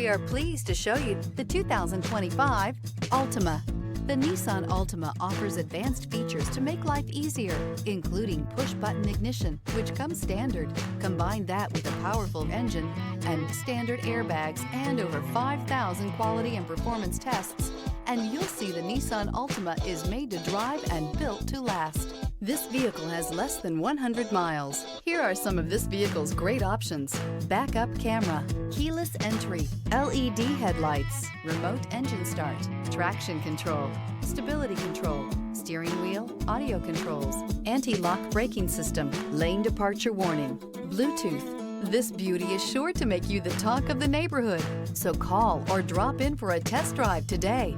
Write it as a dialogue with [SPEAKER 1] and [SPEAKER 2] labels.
[SPEAKER 1] We are pleased to show you the 2025 Altima. The Nissan Altima offers advanced features to make life easier, including push-button ignition, which comes standard. Combine that with a powerful engine and standard airbags and over 5,000 quality and performance tests, and you'll see the Nissan Altima is made to drive and built to last. This vehicle has less than 100 miles. Here are some of this vehicle's great options: backup camera, keyless entry, LED headlights, remote engine start, traction control, stability control, steering wheel audio controls, anti-lock braking system, lane departure warning, Bluetooth. This beauty is sure to make you the talk of the neighborhood. So call or drop in for a test drive today.